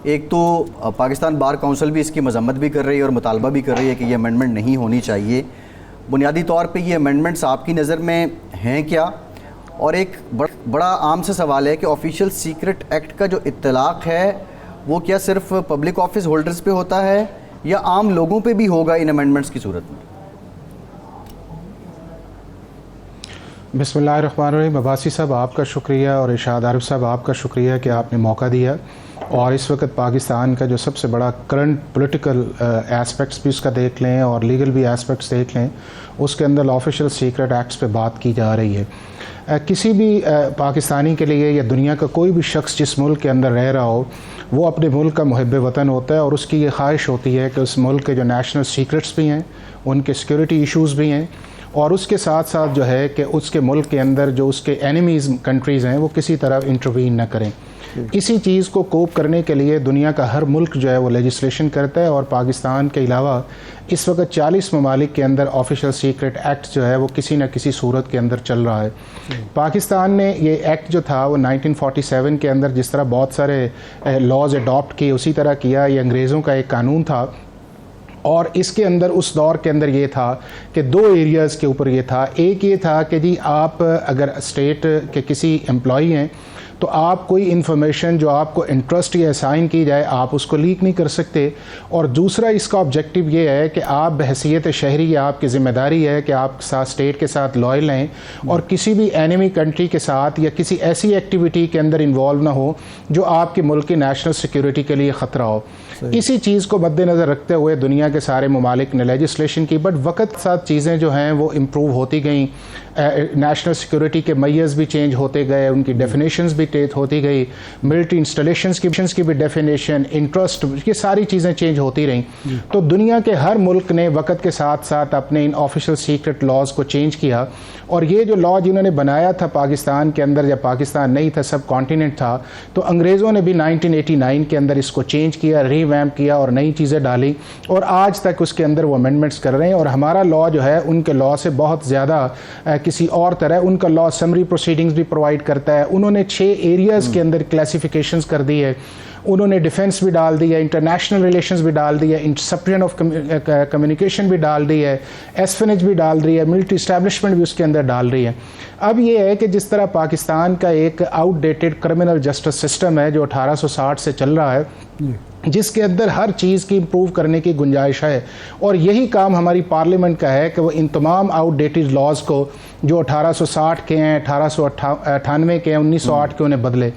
ایک تو Pakistan bar council بھی اس کی مذمت بھی کر رہی ہے اور مطالبہ بھی کر رہی ہے کہ یہ امینڈمنٹ نہیں ہونی چاہیے. بنیادی طور پہ یہ امینڈمنٹس آپ کی نظر میں ہیں کیا؟ اور ایک بڑا عام سے سوال ہے کہ آفیشیل سیکرٹ ایکٹ کا جو اطلاق ہے وہ کیا صرف پبلک آفس ہولڈرز پہ ہوتا ہے یا عام لوگوں پہ بھی ہوگا ان امینڈمنٹس کی صورت میں؟ بسم اللہ الرحمن الرحیم. عباسی صاحب آپ کا شکریہ اور ارشاد عارف صاحب آپ کا شکریہ کہ آپ نے موقع دیا. اور اس وقت پاکستان کا جو سب سے بڑا کرنٹ پولیٹیکل ایسپیکٹس بھی اس کا دیکھ لیں اور لیگل بھی ایسپیکٹس دیکھ لیں، اس کے اندر آفیشیل سیکرٹ ایکٹس پہ بات کی جا رہی ہے. کسی بھی پاکستانی کے لیے یا دنیا کا کوئی بھی شخص جس ملک کے اندر رہ رہا ہو وہ اپنے ملک کا محب وطن ہوتا ہے، اور اس کی یہ خواہش ہوتی ہے کہ اس ملک کے جو نیشنل سیکرٹس بھی ہیں، ان کے سیکورٹی ایشوز بھی ہیں، اور اس کے ساتھ ساتھ جو ہے کہ اس کے ملک کے اندر جو اس کے اینیمیز کنٹریز ہیں وہ کسی طرح انٹروین نہ کریں. اسی چیز کو کوپ کرنے کے لیے دنیا کا ہر ملک جو ہے وہ لیجسلیشن کرتا ہے، اور پاکستان کے علاوہ اس وقت 40 ممالک کے اندر آفیشیل سیکرٹ ایکٹ جو ہے وہ کسی نہ کسی صورت کے اندر چل رہا ہے. پاکستان نے یہ ایکٹ جو تھا وہ 1947 کے اندر جس طرح بہت سارے لاز اڈاپٹ کیے اسی طرح کیا. یہ انگریزوں کا ایک قانون تھا، اور اس کے اندر اس دور کے اندر یہ تھا کہ دو ایریاز کے اوپر یہ تھا. ایک یہ تھا کہ جی آپ اگر اسٹیٹ کے کسی امپلائی ہیں تو آپ کوئی انفارمیشن جو آپ کو انٹرسٹ یا اسائن کی جائے آپ اس کو لیک نہیں کر سکتے. اور دوسرا اس کا آبجیکٹو یہ ہے کہ آپ بحیثیت شہری یا آپ کی ذمہ داری ہے کہ آپ اسٹیٹ کے ساتھ لائل ہیں اور کسی بھی اینیمی کنٹری کے ساتھ یا کسی ایسی ایکٹیویٹی کے اندر انوالو نہ ہو جو آپ کے ملک کی نیشنل سیکیورٹی کے لیے خطرہ ہو. اسی چیز کو مد نظر رکھتے ہوئے دنیا کے سارے ممالک نے لیجسلیشن کی، بٹ وقت کے ساتھ چیزیں جو ہیں وہ امپروو ہوتی گئیں. نیشنل سیکورٹی کے میئرز بھی چینج ہوتے گئے، ان کی ڈیفینیشنز بھی ہوتی گئی، ملٹری انسٹالیشنز کی بھی ڈیفینیشن، انٹرسٹ، یہ ساری چیزیں چینج ہوتی رہیں. تو دنیا کے ہر ملک نے وقت کے ساتھ ساتھ اپنے ان آفیشیل سیکرٹ لاز کو چینج کیا. اور یہ جو لا جنہوں نے بنایا تھا پاکستان کے اندر، جب پاکستان نہیں تھا سب کانٹیننٹ تھا، تو انگریزوں نے بھی 1989 کے اندر اس کو چینج کیا، ری ویمپ کیا اور نئی چیزیں ڈالی، اور آج تک اس کے اندر وہ امینڈمنٹس کر رہے ہیں. اور ہمارا لا جو ہے ان کے لا سے بہت زیادہ کسی اور طرح، ان کا لا سمری پروسیڈنگز بھی پرووائڈ کرتا ہے. انہوں نے 6 ایریاز کے اندر کلاسیفیکیشنز کر دی ہے. انہوں نے ڈیفنس بھی ڈال دی ہے، انٹرنیشنل ریلیشنز بھی ڈال دی ہے، سپرین آف کمیونیکیشن بھی ڈال دی ہے، ایسفنیج بھی ڈال رہی ہے، ملٹری اسٹیبلشمنٹ بھی اس کے اندر ڈال رہی ہے. اب یہ ہے کہ جس طرح پاکستان کا ایک out dated criminal justice system ہے جو 1860 سے چل رہا ہے، جس کے اندر ہر چیز کی امپروو کرنے کی گنجائش ہے، اور یہی کام ہماری پارلیمنٹ کا ہے کہ وہ ان تمام آؤٹ ڈیٹڈ لاز کو جو 1860 کے ہیں، 1898 کے ہیں، 1908 کے انہیں بدلے.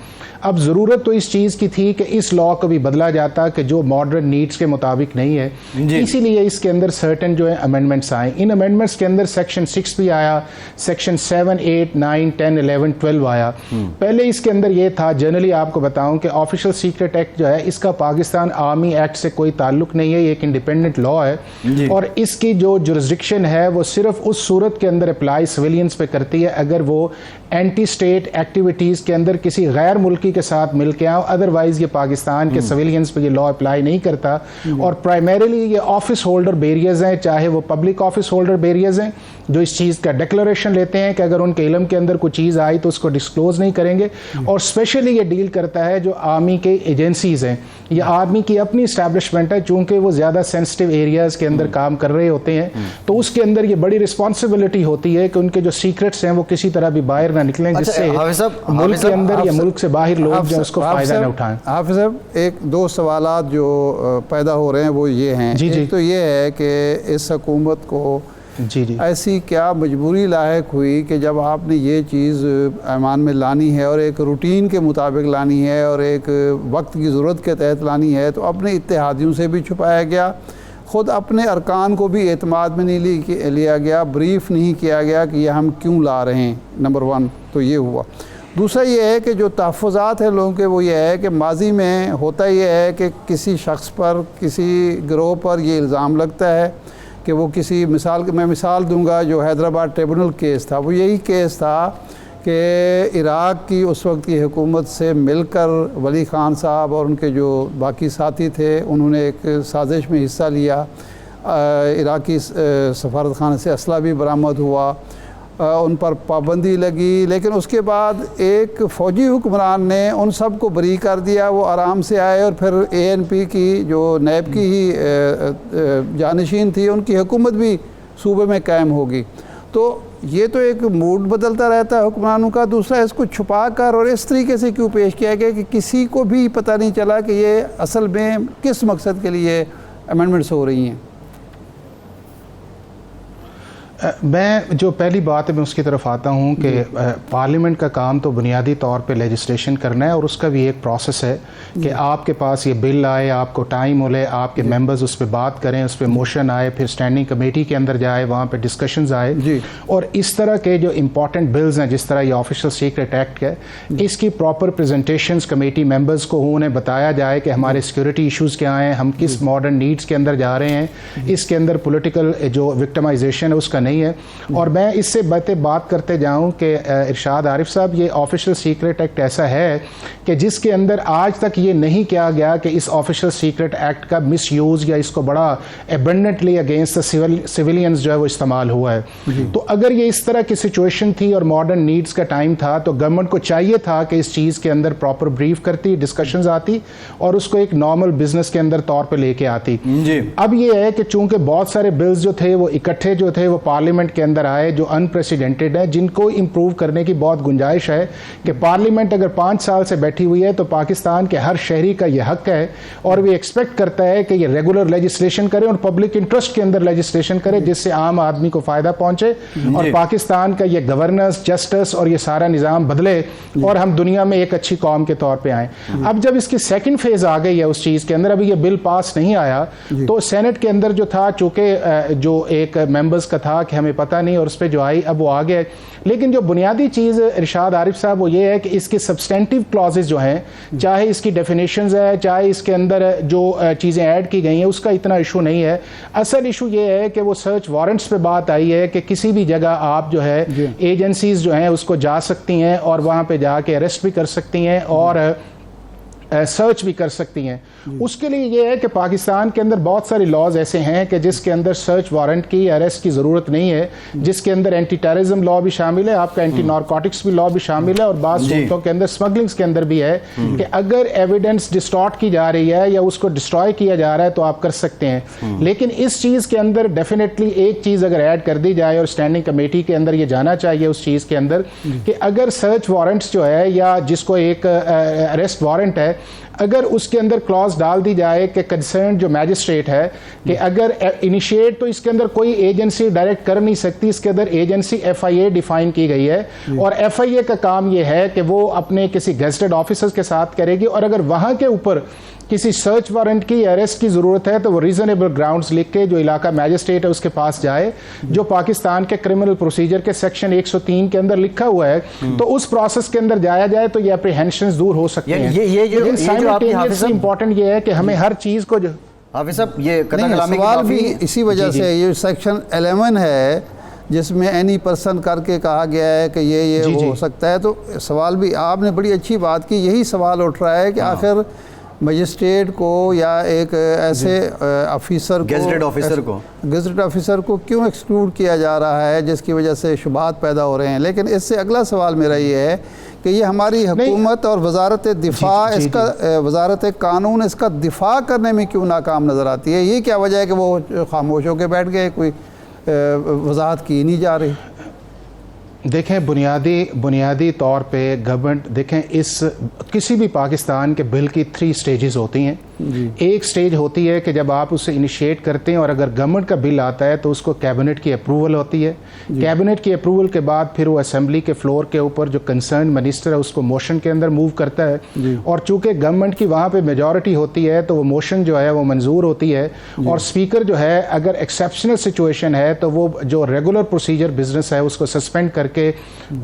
اب ضرورت تو اس چیز کی تھی کہ اس لا کو بھی بدلا جاتا کہ جو ماڈرن نیڈز کے مطابق نہیں ہے. اسی لیے اس کے اندر سرٹن جو ہے امینڈمنٹس آئیں. ان امینڈمنٹس کے اندر سیکشن 6 بھی آیا، سیکشن 7, 8, 9, 10, 11, 12 آیا. پہلے اس کے اندر یہ تھا، جنرلی آپ کو بتاؤں کہ آفیشیل سیکرٹ ایکٹ جو ہے اس کا پاکستان آرمی ایکٹ سے کوئی تعلق نہیں ہے، یہ ایک انڈیپینڈنٹ لا ہے. اور اس کی جو جورسڈکشن ہے وہ صرف اس صورت کے اندر اپلائی سویلینز پہ کرتی ہے اگر وہ اینٹی اسٹیٹ ایکٹیویٹیز کے اندر کسی غیر ملکی کے ساتھ مل کے آؤ. ادروائز یہ پاکستان کے سویلینز پہ یہ لا اپلائی نہیں کرتا. اور پرائمریلی یہ آفس ہولڈر بیریئرز ہیں، چاہے وہ پبلک آفس ہولڈر بیریئرز ہیں جو اس چیز کا ڈکلریشن لیتے ہیں کہ اگر ان کے علم کے اندر کوئی چیز آئی تو اس کو ڈسکلوز نہیں کریں گے. اور اسپیشلی یہ ڈیل کرتا ہے جو آرمی کے ایجنسیز ہیں یا آرمی کی اپنی اسٹیبلشمنٹ ہے، چونکہ وہ زیادہ سینسٹیو ایریاز کے اندر کام کر رہے ہوتے ہیں، تو اس کے اندر یہ بڑی رسپانسبلٹی ہوتی ہے کہ ان کے جو سیکرٹس ہیں وہ کسی طرح بھی باہر نہ نکلیں، جس سے ملک کے اندر یا ملک سے باہر لوگ جو اس کو فائدہ نہ اٹھائیں. حافظ صاحب، ایک دو سوالات جو پیدا ہو رہے ہیں وہ یہ ہیں. ایک تو یہ ہے کہ اس حکومت کو ایسی کیا مجبوری لاحق ہوئی کہ جب آپ نے یہ چیز ایمان میں لانی ہے اور ایک روٹین کے مطابق لانی ہے اور ایک وقت کی ضرورت کے تحت لانی ہے، تو اپنے اتحادیوں سے بھی چھپایا گیا، خود اپنے ارکان کو بھی اعتماد میں نہیں لیا گیا، بریف نہیں کیا گیا کہ یہ ہم کیوں لا رہے ہیں. نمبر 1 تو یہ ہوا. دوسرا یہ ہے کہ جو تحفظات ہیں لوگوں کے وہ یہ ہے کہ ماضی میں ہوتا یہ ہے کہ کسی شخص پر، کسی گروہ پر یہ الزام لگتا ہے کہ وہ کسی میں مثال دوں گا، جو حیدرآباد ٹریبونل کیس تھا، وہ یہی کیس تھا کہ عراق کی اس وقت کی حکومت سے مل کر ولی خان صاحب اور ان کے جو باقی ساتھی تھے انہوں نے ایک سازش میں حصہ لیا. عراقی سفارت خانے سے اسلحہ بھی برآمد ہوا، ان پر پابندی لگی، لیکن اس کے بعد ایک فوجی حکمران نے ان سب کو بری کر دیا، وہ آرام سے آئے اور پھر ANP کی جو نیب کی ہی جانشین تھی ان کی حکومت بھی صوبے میں قائم ہوگی۔ تو یہ تو ایک موڈ بدلتا رہتا ہے حکمرانوں کا۔ دوسرا، اس کو چھپا کر اور اس طریقے سے کیوں پیش کیا گیا کہ کسی کو بھی پتہ نہیں چلا کہ یہ اصل میں کس مقصد کے لیے امینڈمنٹس ہو رہی ہیں؟ میں جو پہلی بات ہے میں اس کی طرف آتا ہوں کہ پارلیمنٹ کا کام تو بنیادی طور پہ لیجسلیشن کرنا ہے، اور اس کا بھی ایک پروسیس ہے کہ آپ کے پاس یہ بل آئے، آپ کو ٹائم ملے، آپ کے ممبرز اس پہ بات کریں، اس پہ موشن آئے، پھر اسٹینڈنگ کمیٹی کے اندر جائے، وہاں پہ ڈسکشنز آئے، اور اس طرح کے جو امپورٹنٹ بلز ہیں جس طرح یہ آفیشل سیکرٹ ایکٹ ہے، اس کی پراپر پریزنٹیشنز کمیٹی ممبرز کو انہیں بتایا جائے کہ ہمارے سیکورٹی ایشوز کیا ہیں، ہم کس ماڈرن نیڈز کے اندر جا رہے ہیں، اس کے اندر پولیٹیکل جو وکٹمائزیشن ہے اس کا نہیں ہے۔ اور میں اس سے بات کرتے جاؤں کہ ارشاد عارف صاحب، یہ آفیشل سیکرٹ ایکٹ ایسا ہے کہ جس کے اندر آج تک یہ نہیں کیا گیا کہ اس آفیشل سیکرٹ ایکٹ کا مس یوز یا اس کو بڑا ایبنڈنٹلی اگینسٹ سویلینز جو ہے وہ استعمال ہوا ہے۔ تو اگر یہ اس طرح کی سچویشن تھی اور ماڈرن نیڈز کا ٹائم تھا تو گورنمنٹ کو چاہیے تھا کہ اس چیز کے اندر پراپر بریف کرتی، ڈسکشنز آتی اور اس کو ایک نارمل بزنس کے اندر طور پہ لے کے آتی۔ اب یہ ہے کہ چونکہ بہت سارے بلز جو تھے وہ اکٹھے جو تھے وہ پارلیمنٹ کے اندر آئے جو انپریسیڈنٹڈ ہیں، جن کو امپروو کرنے کی بہت گنجائش ہے کہ پارلیمنٹ اگر 5 سال سے بیٹھی ہوئی ہے تو پاکستان کے ہر شہری کا یہ حق ہے اور وہ ایکسپیکٹ کرتا ہے کہ یہ ریگولر لیجسلیشن کرے اور پبلک انٹرسٹ کے اندر لیجسلیشن کرے جس سے عام آدمی کو فائدہ پہنچے اور پاکستان کا یہ گورننس، جسٹس اور یہ سارا نظام بدلے اور ہم دنیا میں ایک اچھی قوم کے طور پہ آئیں۔ اب جب اس کی سیکنڈ فیز آ گئی ہے اس چیز کے اندر، ابھی یہ بل پاس نہیں آیا تو سینٹ کے اندر جو تھا، چونکہ جو ایک ممبرز کا تھا کہ ہمیں پتہ نہیں اور اس پہ جو آئی اب وہ آگے، لیکن جو بنیادی چیز ارشاد عارف صاحب وہ یہ ہے کہ اس کے سبسٹینٹیو کلازز جو ہیں، چاہے اس کی ڈیفینیشنز ہے، چاہے اس کے اندر جو چیزیں ایڈ کی گئی ہیں، اس کا اتنا ایشو نہیں ہے۔ اصل ایشو یہ ہے کہ وہ سرچ وارنٹس پہ بات آئی ہے کہ کسی بھی جگہ آپ جو ہے ایجنسیز جو ہیں اس کو جا سکتی ہیں اور وہاں پہ جا کے اریسٹ بھی کر سکتی ہیں اور سرچ بھی کر سکتی ہیں۔ اس کے لیے یہ ہے کہ پاکستان کے اندر بہت سارے لاز ایسے ہیں کہ جس کے اندر سرچ وارنٹ کی اریسٹ کی ضرورت نہیں ہے، جس کے اندر اینٹی ٹیررزم لا بھی شامل ہے، آپ کا اینٹی نارکوٹکس بھی لا بھی شامل ہے، اور بعض صورتوں کے اندر اسمگلنگس کے اندر بھی ہے کہ اگر ایویڈنس ڈسٹارٹ کی جا رہی ہے یا اس کو ڈسٹرائے کیا جا رہا ہے تو آپ کر سکتے ہیں۔ لیکن اس چیز کے اندر ڈیفینیٹلی ایک چیز اگر ایڈ کر دی جائے اور اسٹینڈنگ کمیٹی کے اندر یہ جانا چاہیے اس چیز کے اندر کہ اگر سرچ وارنٹس جو ہے یا جس کو ایک اریسٹ وارنٹ ہے، اگر اس کے اندر کلاز ڈال دی جائے کہ کنسرن جو میجسٹریٹ ہے کہ اگر انیشیٹ تو اس کے اندر کوئی ایجنسی ڈائریکٹ کر نہیں سکتی، اس کے اندر ایجنسی FIA ڈیفائن کی گئی ہے اور FIA کا کام یہ ہے کہ وہ اپنے کسی گیزٹڈ آفیسرز کے ساتھ کرے گی، اور اگر وہاں کے اوپر کسی سرچ وارنٹ کی اریسٹ کی ضرورت ہے تو وہ ریزنیبل گراؤنڈز لکھ کے جو علاقہ میجسٹریٹ ہے اس کے پاس جائے، جو پاکستان کے کرمنل پروسیجر کے سیکشن 103 کے اندر لکھا ہوا ہے، تو اس پروسیس کے اندر جایا جائے تو یہ اپریہنشنز دور ہو سکتے ہیں۔ لیکن سائملٹینیسلی امپورٹنٹ یہ ہے کہ ہمیں ہر چیز کو جو حافظ صاحب یہ سوال بھی اسی وجہ سے یہ سیکشن 11 ہے جس میں اینی پرسن کر کے کہا گیا ہے کہ یہ ہو سکتا ہے، تو سوال بھی آپ نے بڑی اچھی بات کی، یہی سوال اٹھ رہا ہے کہ آخر مجسٹریٹ کو یا ایک ایسے آفیسر کو گیزٹڈ آفیسر کو کیوں ایکسکلوڈ کیا جا رہا ہے جس کی وجہ سے شبہات پیدا ہو رہے ہیں۔ لیکن اس سے اگلا سوال میرا یہ ہے کہ یہ ہماری حکومت اور وزارت دفاع اس کا وزارت قانون اس کا دفاع کرنے میں کیوں ناکام نظر آتی ہے؟ یہ کیا وجہ ہے کہ وہ خاموش ہو کے بیٹھ گئے، کوئی وضاحت کی نہیں جا رہی؟ دیکھیں بنیادی طور پہ گورنمنٹ دیکھیں اس کسی بھی پاکستان کے بل کی 3 سٹیجز ہوتی ہیں۔ ایک سٹیج ہوتی ہے کہ جب آپ اسے انیشیٹ کرتے ہیں اور اگر گورنمنٹ کا بل آتا ہے تو اس کو کیبنٹ کی اپروول ہوتی ہے، کیبنٹ کی اپروول کے بعد پھر وہ اسمبلی کے فلور کے اوپر جو کنسرن منسٹر ہے اس کو موشن کے اندر موو کرتا ہے، اور چونکہ گورنمنٹ کی وہاں پہ میجورٹی ہوتی ہے تو وہ موشن جو ہے وہ منظور ہوتی ہے، اور اسپیکر جو ہے اگر ایکسیپشنل سچویشن ہے تو وہ جو ریگولر پروسیجر بزنس ہے اس کو سسپینڈ کر کے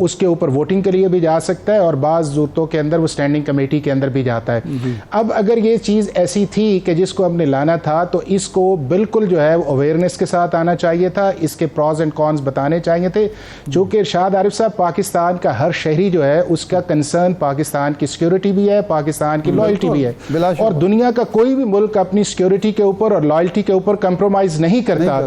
اس کے اوپر ووٹنگ کے لیے بھی جا سکتا ہے، اور بعض صورتوں کے اندر وہ اسٹینڈنگ کمیٹی کے اندر بھی جاتا ہے۔ اب اگر یہ چیز ایسی تھی کہ جس کو ہم نے لانا تھا تو اس کو بالکل جو ہے اویئرنیس کے ساتھ آنا چاہیے تھا، اس کے پروز اینڈ کونز بتانے چاہیے تھے، چونکہ ارشاد عارف صاحب پاکستان کا ہر شہری جو ہے اس کا کنسرن پاکستان کی سیکیورٹی بھی ہے، پاکستان کی لائلٹی بھی ہے، اور دنیا کا کوئی بھی ملک اپنی سیکیورٹی کے اوپر اور لائلٹی کے اوپر کمپرومائز نہیں کرتا۔